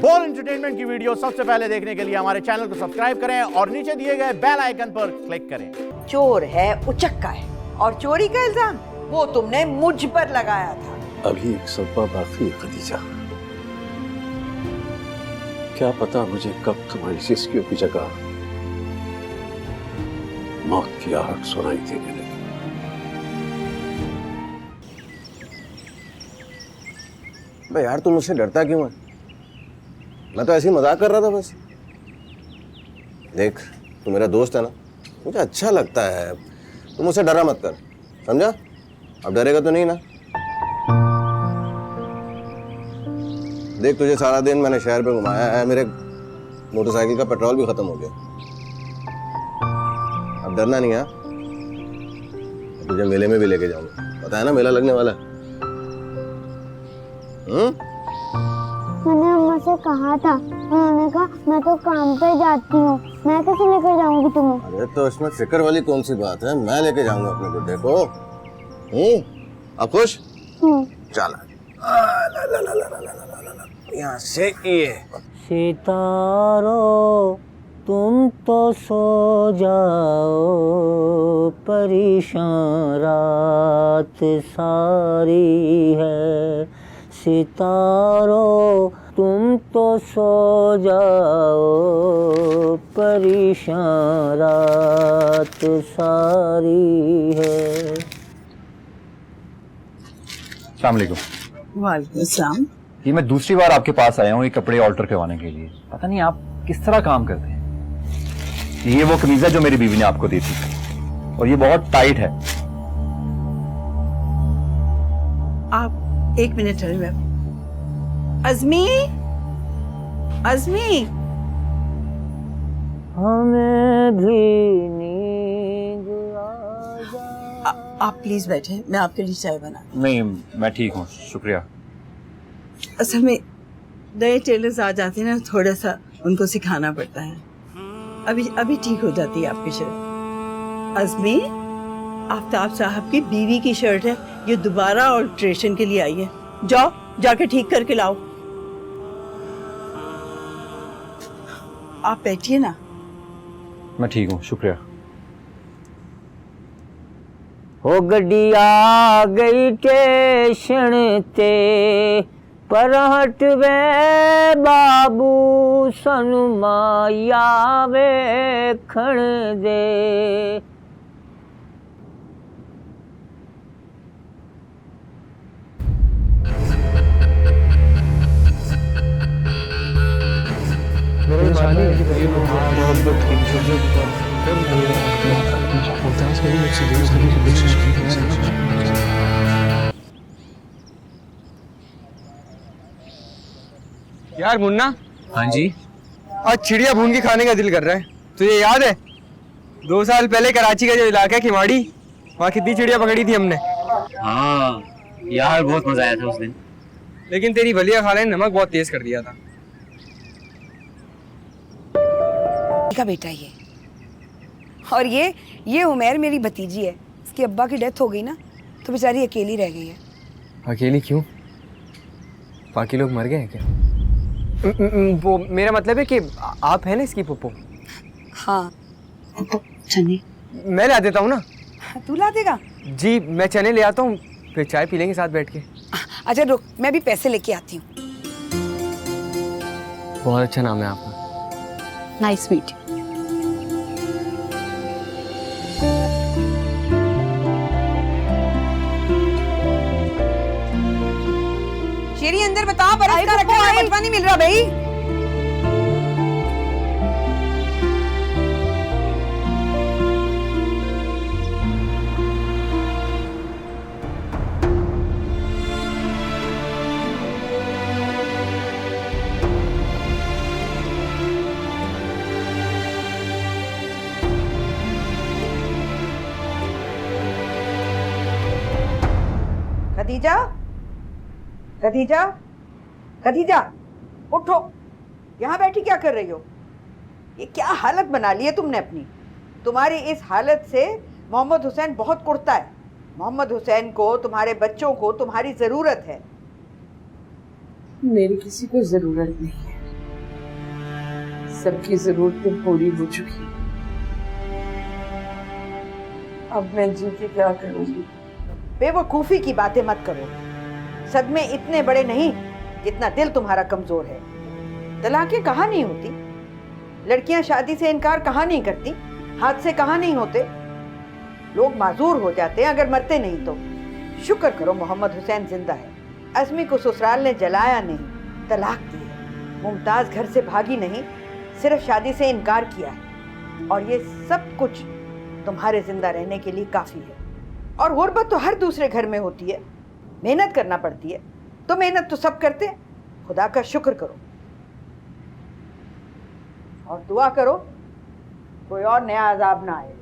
बोल एंटरटेनमेंट की वीडियो सबसे पहले देखने के लिए हमारे चैनल को सब्सक्राइब करें और नीचे दिए गए बेल आइकन पर क्लिक करें। चोर है, उचक्का है, और चोरी का इल्जाम वो तुमने मुझ पर लगाया था। अभी एक सदमा बाकी है खदीजा, क्या पता मुझे कब तुम्हारी सिस्कियों की जगह मौत की आहट सुनाई देने लगी। भाई यार तू मुझसे डरता क्यों है? मैं तो ऐसे ही मजाक कर रहा था बस। देख तू मेरा दोस्त है ना, मुझे अच्छा लगता है, तू मुझसे डरा मत कर, समझा? अब डरेगा तो नहीं ना? देख तुझे सारा दिन मैंने शहर पे घुमाया है, मेरे मोटरसाइकिल का पेट्रोल भी खत्म हो गया। अब डरना नहीं है, तुझे मेले में भी लेके जाऊंगा, पता है ना मेला लगने वाला है। मैंने अम्मा से कहा था, उन्होंने कहा मैं तो काम पे जाती हूँ, मैं कैसे लेकर जाऊंगी तुम्हें? अरे तो इसमें फिक्र वाली कौन सी बात है, मैं लेके जाऊंगा अपने गुड्डे को। अब खुश? चल यहाँ से ये सितारों तुम तो सो जाओ, परेशान रात सारी है। सितारों तुम तो सो जाओ, परेशान रात सारी है। अस्सलाम वालेकुम। वालेकुम सलाम। ये मैं दूसरी बार आपके पास आया हूँ ये कपड़े ऑल्टर करवाने के लिए। पता नहीं आप किस तरह काम करते हैं। ये वो कमीज है जो मेरी बीवी ने आपको दी थी और ये बहुत टाइट है। आप एक मिनट ठहरिए। अज़मी, अज़मी, हमें भी नींद आ जा। आप प्लीज बैठे, मैं आपके लिए चाय बना। नहीं मैं ठीक हूँ, शुक्रिया। असल में नए टेलर्स आ जाते हैं ना, थोड़ा सा उनको सिखाना पड़ता है। अभी ठीक हो जाती है आपकी शर्ट। अज़मी, आफ्ताब साहब की बीवी की शर्ट है, ये दोबारा ऑल्ट्रेशन के लिए आई है। जाओ जाके ठीक करके लाओ। आप बैठिए ना। मैं ठीक हूँ, शुक्रिया। हो गड्डी आ गई स्टेशन ते, पर हट वे बाबू सनु माया वेखण दे। यार मुन्ना। हाँ जी। आज चिड़िया भून के खाने का दिल कर रहा है। तुझे याद है 2 साल पहले कराची का जो इलाका है खिमाड़ी, वहाँ कितनी चिड़िया पकड़ी थी हमने। हाँ यार बहुत मजा आया था उस दिन। लेकिन तेरी बलिया खाला ने नमक बहुत तेज कर दिया था। का बेटा ये, और ये उमैर मेरी भतीजी है। इसके अब्बा की डेथ हो गई ना, तो बेचारी अकेली रह गई है। अकेली क्यों? बाकी लोग मर गए हैं क्या? वो मेरा मतलब है कि आप हैं ना इसकी पुप्पो? हाँ। चने मैं ला देता हूँ ना। तू ला देगा? जी मैं चने ले आता हूँ, फिर चाय पी लेंगे साथ बैठ के। अच्छा रुक, मैं भी पैसे लेके आती हूँ। बहुत अच्छा नाम है आपका। Nice meet. शेरी अंदर बता, बरस का रखा है, बटवा नहीं मिल रहा भाई। खदीजा, खदीजा, खदीजा, उठो। यहाँ बैठी क्या कर रही हो? ये क्या हालत बना ली है तुमने अपनी? तुम्हारी इस हालत से मोहम्मद हुसैन बहुत कुड़ता है। मोहम्मद हुसैन को, तुम्हारे बच्चों को तुम्हारी जरूरत है। मेरी किसी को जरूरत नहीं है। सबकी जरूरतें पूरी हो चुकी। अब मैं जी के क्या करूंगी? बेवकूफी की बातें मत करो। सदमे इतने बड़े नहीं जितना दिल तुम्हारा कमजोर है। तलाकें कहाँ नहीं होती, लड़कियां शादी से इनकार कहाँ नहीं करती, हादसे कहाँ नहीं होते, लोग माजूर हो जाते हैं अगर मरते नहीं तो। शुक्र करो मोहम्मद हुसैन जिंदा है। अज़मी को ससुराल ने जलाया नहीं, तलाक दी है। मुमताज घर से भागी नहीं, सिर्फ शादी से इनकार किया है। और ये सब कुछ तुम्हारे जिंदा रहने के लिए काफी है। और गुर्बत तो हर दूसरे घर में होती है, मेहनत करना पड़ती है। तो मेहनत तो सब करते हैं। खुदा का शुक्र करो और दुआ करो कोई और नया अजाब ना आए।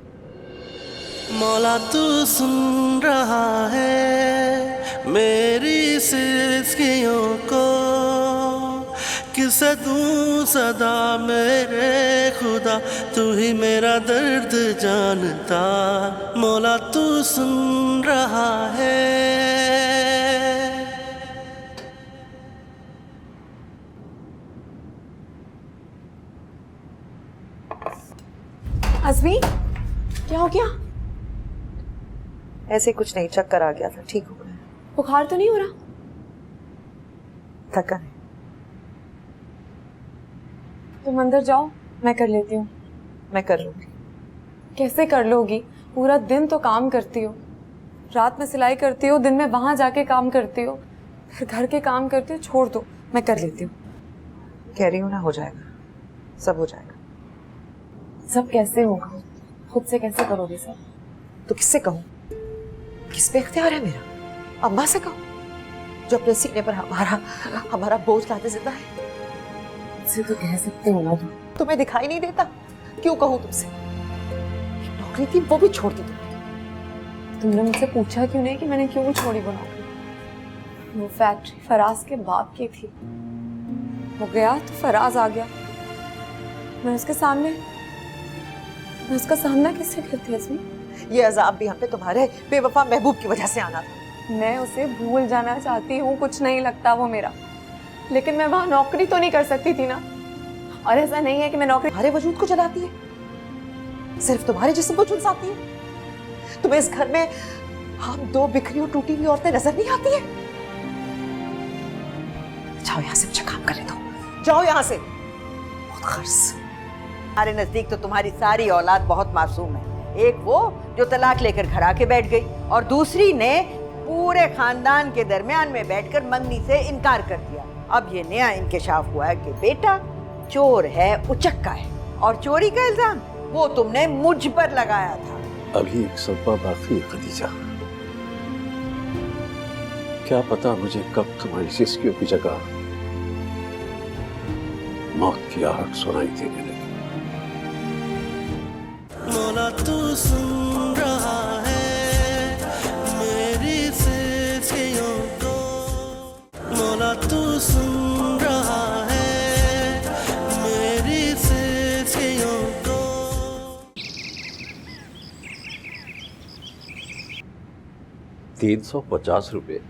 मौला तू सुन रहा है मेरी सिस्कियों को, किसे दूं सदा मेरे खुदा, तू ही मेरा दर्द जानता। मौला तू सुन रहा है। अज़मी, क्या हो गया? ऐसे कुछ नहीं, चक्कर आ गया था, ठीक हो गया। बुखार तो नहीं हो रहा? थकन है। तुम अंदर जाओ, मैं कर लेती हूँ। मैं कर लूंगी। कैसे कर लोगी? पूरा दिन तो काम करती हो, रात में सिलाई करती हो, दिन में वहां जाके काम करती हो, फिर घर के काम करती हो। छोड़ दो, मैं कर लेती हूँ। कह रही हूँ ना, हो जाएगा, सब हो जाएगा। सब कैसे होगा? खुद से कैसे करोगे सब? तो किससे कहूँ? किस पे इख्तियार है मेरा? अम्मा से कहूँ जो अपने सीने पर हमारा बोझ लाते जिंदा है? मुझसे तो कह सकते हो ना। तुम्हें दिखाई नहीं देता? क्यों कहूँ तुमसे? नौकरी थी वो भी छोड़ दी तुमने मुझसे पूछा क्यों नहीं कि मैंने क्यों छोड़ी वो नौकरी? वो फैक्ट्री फराज के बाप की थी, वो गया तो फराज आ गया। मैं उसका सामना कैसे करती अज़मी? ये अजाब भी हम पे तुम्हारे बेवफा महबूब की वजह से आना था। मैं उसे भूल जाना चाहती हूँ, कुछ नहीं लगता वो मेरा, लेकिन मैं वहां नौकरी तो नहीं कर सकती थी ना। और ऐसा नहीं है कि मैं नौकरी तुम्हारे वजूद को जलाती है, सिर्फ तुम्हारे जिस्म को झुलसाती है। तुम्हें इस घर में हम दो बिखरी और टूटी हुई औरतें नजर नहीं आती है? जाओ यहाँ से, मुझे काम करने दो। जाओ यहाँ से। हमारे नजदीक तो तुम्हारी सारी औलाद बहुत मासूम है। एक वो जो तलाक लेकर घर आके बैठ गई, और दूसरी ने पूरे खानदान के दरमियान में बैठकर मंगनी से इनकार कर दिया। अब ये नया इंकशाफ हुआ है कि बेटा चोर है, उचक्का है, और चोरी का इल्जाम वो तुमने मुझ पर लगाया था। अभी एक सदमा बाकी है खदीजा। क्या पता मुझे कब तुम्हारी सिस्कियों की जगह मौत की आहट सुनाई देने लगी। मौला तू सुन रहा है मेरी सिस्कियों को, मौला तू सुन रहा है मेरी सिस्कियों को। 350 रुपए,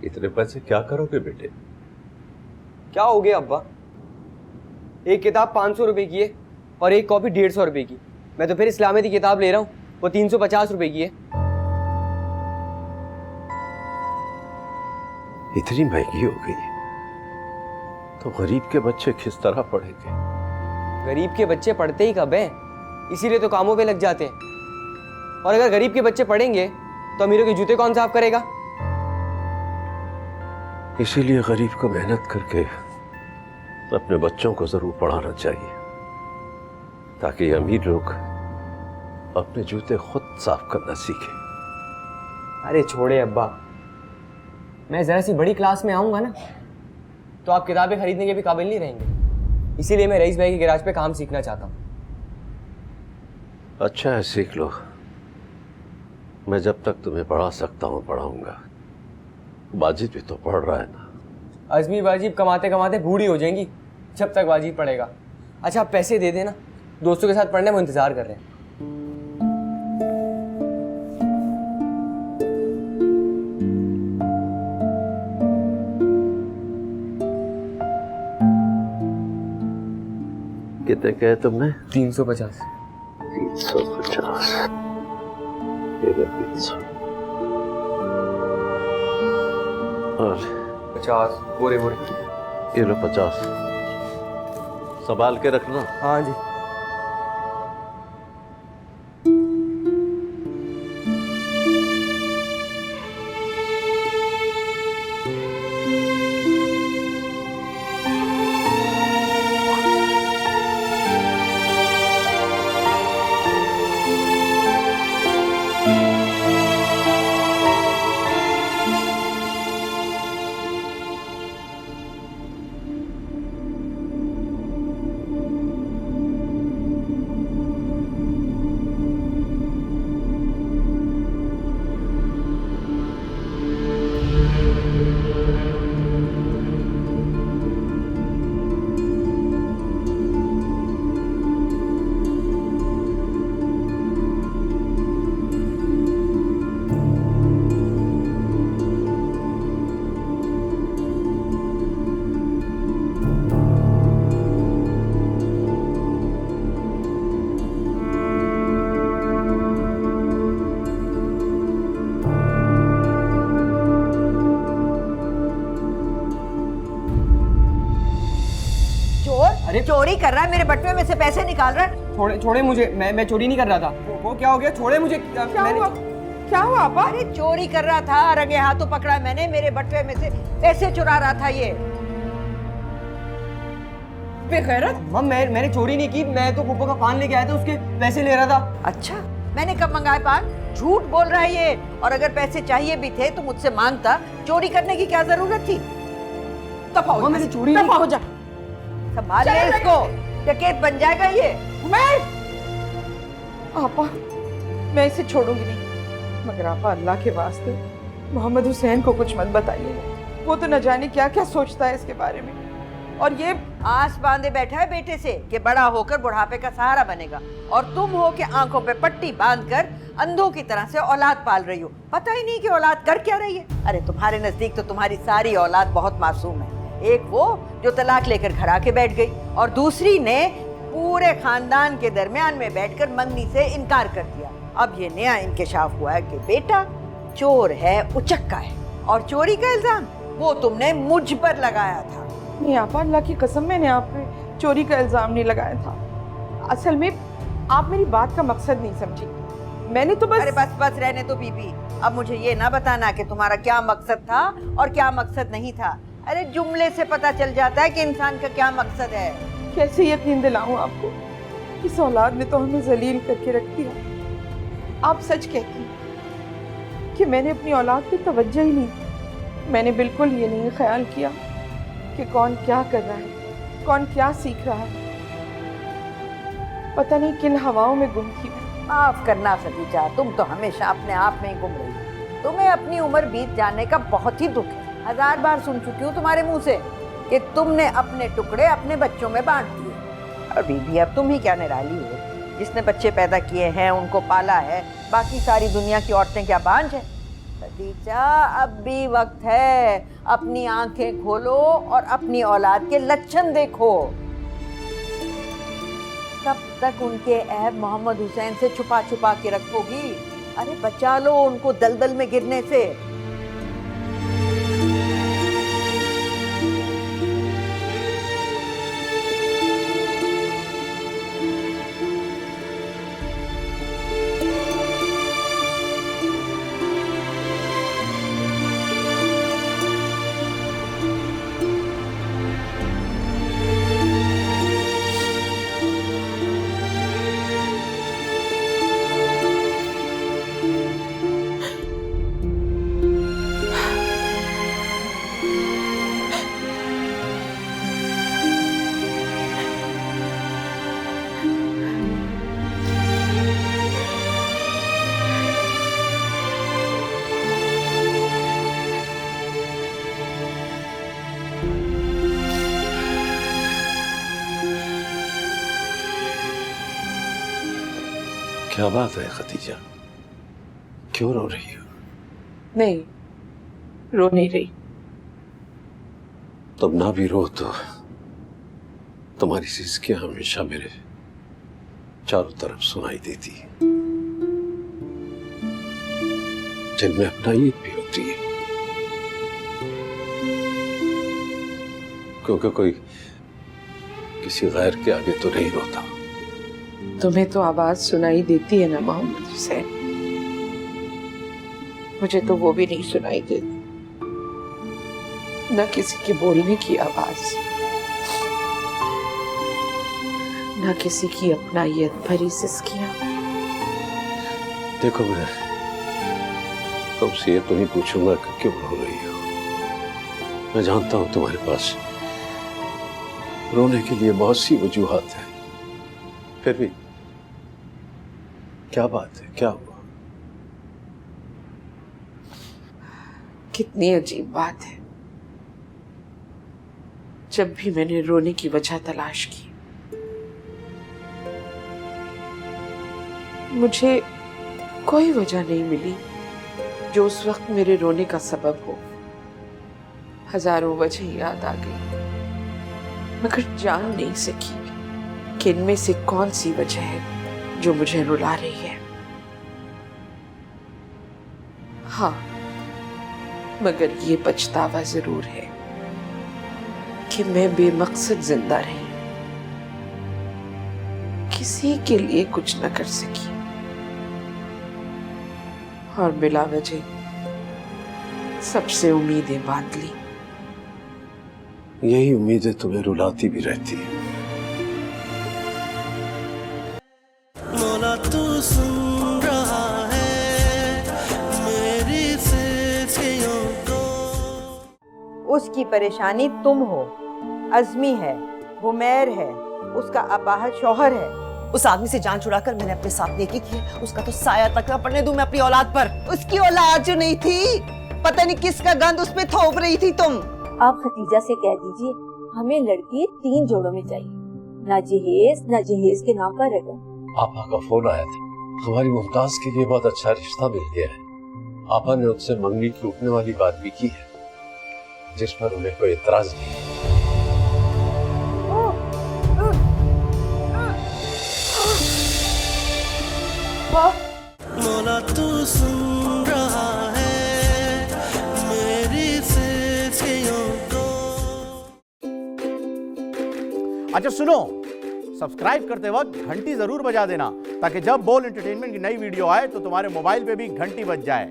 इतने पैसे क्या करोगे बेटे? क्या हो गया अब्बा? एक किताब 500 रुपए की है और एक कॉपी 150 रुपए की। मैं तो फिर इस्लामियत की किताब ले रहा हूँ, वो 350 रुपए की है। इतनी महंगी हो गई तो गरीब के बच्चे किस तरह पढ़ेंगे? गरीब के बच्चे पढ़ते ही कब हैं? इसीलिए तो कामों पे लग जाते हैं। और अगर गरीब के बच्चे पढ़ेंगे तो अमीरों के जूते कौन साफ करेगा? इसीलिए गरीब को मेहनत करके अपने बच्चों को जरूर पढ़ाना चाहिए, ताकि अमीर लोग अपने जूते खुद साफ करना सीखें। अरे छोड़े अब्बा, मैं जरा सी बड़ी क्लास में आऊंगा ना तो आप किताबें खरीदने के भी काबिल नहीं रहेंगे। इसीलिए मैं रईस भाई के गैराज पे काम सीखना चाहता हूँ। अच्छा है, सीख लो। मैं जब तक तुम्हें पढ़ा सकता हूँ पढ़ाऊंगा। वाजिब भी तो पढ़ रहा है ना। अज़मी वाजिब कमाते कमाते बूढ़ी हो जाएंगी जब तक वाजिब पढ़ेगा। अच्छा आप पैसे दे देना, दोस्तों के साथ पढ़ने में इंतजार कर रहे हैं। कितने कहे तुमने? 350। 350। ये लो 300 और 50 बोरे बोरे। ये लो 50। संभाल के रखना। हाँ जी। अरे चोरी कर रहा है, मेरे बटुए में से पैसे निकाल रहा है। छोड़े मुझे, मैं चोरी नहीं कर रहा था। वो क्या हो गया? छोड़े मुझे। क्या हुआ आपा? अरे चोरी कर रहा था, रंगे हाथों पकड़ा मैंने, मेरे बटुए में से पैसे चुरा रहा था ये। बेगैरत। मम मैंने चोरी नहीं की, मैं तो पुप्पो का पान लेके आया था, उसके पैसे ले रहा था। अच्छा, मैंने कब मंगाए पान? झूठ बोल रहा है ये। और अगर पैसे चाहिए भी थे तो मुझसे मांगता, चोरी करने की क्या जरूरत थी? मम मैंने चोरी नहीं हो जा। संभाल ले इसको, डकैत बन जाएगा ये। आपा, मैं इसे छोड़ूंगी नहीं, मगर आपा अल्लाह के वास्ते मोहम्मद हुसैन को कुछ मत बताइए। वो तो न जाने क्या क्या सोचता है इसके बारे में। और ये आस बांधे बैठा है बेटे से कि बड़ा होकर बुढ़ापे का सहारा बनेगा, और तुम हो कि आंखों पे पट्टी बांधकर अंधों की तरह से औलाद पाल रही हो। पता ही नहीं कि औलाद कर क्या रही है। अरे तुम्हारे नजदीक तो तुम्हारी सारी औलाद बहुत मासूम है। एक वो जो तलाक लेकर घर आके बैठ गई, और दूसरी ने पूरे खानदान के दरमियान में बैठकर मंगनी से इनकार कर दिया। अब ये नया इंकशाफ हुआ है कि बेटा चोर है, उचक्का है, और चोरी का इल्जाम वो तुमने मुझ पर लगाया था। नहीं आपा, अल्लाह की कसम मैंने आप पे चोरी का इल्जाम नहीं लगाया था। असल में आप मेरी बात का मकसद नहीं समझी। मैंने तो बस... अरे बस रहने तो बीबी, अब मुझे ये ना बताना कि तुम्हारा क्या मकसद था और क्या मकसद नहीं था। अरे जुमले से पता चल जाता है कि इंसान का क्या मकसद है। कैसे यकीन दिलाऊं आपको, इस औलाद ने तो हमें जलील करके रख दिया। आप सच कहती कि मैंने अपनी औलाद पे तवज्जो ही नहीं। मैंने बिल्कुल ये नहीं ख्याल किया कि कौन क्या कर रहा है, कौन क्या सीख रहा है। पता नहीं किन हवाओं में गुम थी मैं। माफ करना खदीजा, तुम तो हमेशा अपने आप में ही गुम रही। तुम्हें अपनी उम्र बीत जाने का बहुत ही दुख है। 1000 बार सुन चुकी हूँ तुम्हारे मुंह से कि तुमने अपने टुकड़े अपने बच्चों में बांट दिए। और बीबी, अब तुम ही क्या निराली हो जिसने बच्चे पैदा किए हैं, उनको पाला है, बाकी सारी दुनिया की औरतें क्या बांझ है? खदीजा, अब भी वक्त है, अपनी आंखें खोलो और अपनी औलाद के लक्षण देखो। कब तक उनके ऐब मोहम्मद हुसैन से छुपा छुपा के रखोगी? अरे बचा लो उनको दलदल में गिरने से। क्या बात है खदीजा, क्यों रो रही हो? नहीं, रो नहीं रही। तुम ना भी रो तो तुम्हारी सिसकियां हमेशा मेरे चारों तरफ सुनाई देती है, जिनमें अपनाई भी होती है, क्योंकि कोई किसी गैर के आगे तो नहीं रोता। तुम्हें तो आवाज सुनाई देती है ना मोहम्मद हुसैन, मुझे तो वो भी नहीं सुनाई देती, न किसी के बोलने की आवाज, न किसी की अपनायत भरी सिसकियां। देखो, मैं तुमसे ये तो नहीं पूछूंगा कि क्यों रो रही हो। मैं जानता हूं तुम्हारे पास रोने के लिए बहुत सी वजूहात हैं, फिर भी क्या बात है, क्या हुआ? कितनी अजीब बात है, जब भी मैंने रोने की वजह तलाश की, मुझे कोई वजह नहीं मिली जो उस वक्त मेरे रोने का सबब हो। हजारों वजह याद आ गई, मगर जान नहीं सकी कि इनमें से कौन सी वजह है जो मुझे रुला रही है। हाँ, मगर ये पछतावा जरूर है कि मैं बेमकसद जिंदा रही, किसी के लिए कुछ न कर सकी और बिला वजह सबसे उम्मीदें बांध ली। यही उम्मीदें तुम्हें रुलाती भी रहती है। मौला तू सुन रहा है मेरी सिसकियों को। उसकी परेशानी तुम हो, अज़मी है, हुमैर है, उसका अपाहज शौहर है। उस आदमी से जान छुड़ाकर मैंने अपने साथ नेकी की है, उसका तो साया तक न पड़ने दूं मैं अपनी औलाद पर। उसकी औलाद जो नहीं थी, पता नहीं किसका गंद उसमें थोप रही थी तुम। आप खतीजा से कह दीजिए हमें लड़की 3 जोड़ों में चाहिए, ना जहेज के नाम पर रकम। आपा का फोन आया था, हमारी मुमताज के लिए बहुत अच्छा रिश्ता मिल गया है। आपा ने उससे मंगनी की उठने वाली बात भी की है, जिस पर उन्हें कोई एतराज नहीं। मौला तू सुन रहा है मेरी सिसकियों को। अच्छा सुनो, सब्सक्राइब करते वक्त घंटी जरूर बजा देना, ताकि जब बोल एंटरटेनमेंट की नई वीडियो आए तो तुम्हारे मोबाइल पे भी घंटी बज जाए।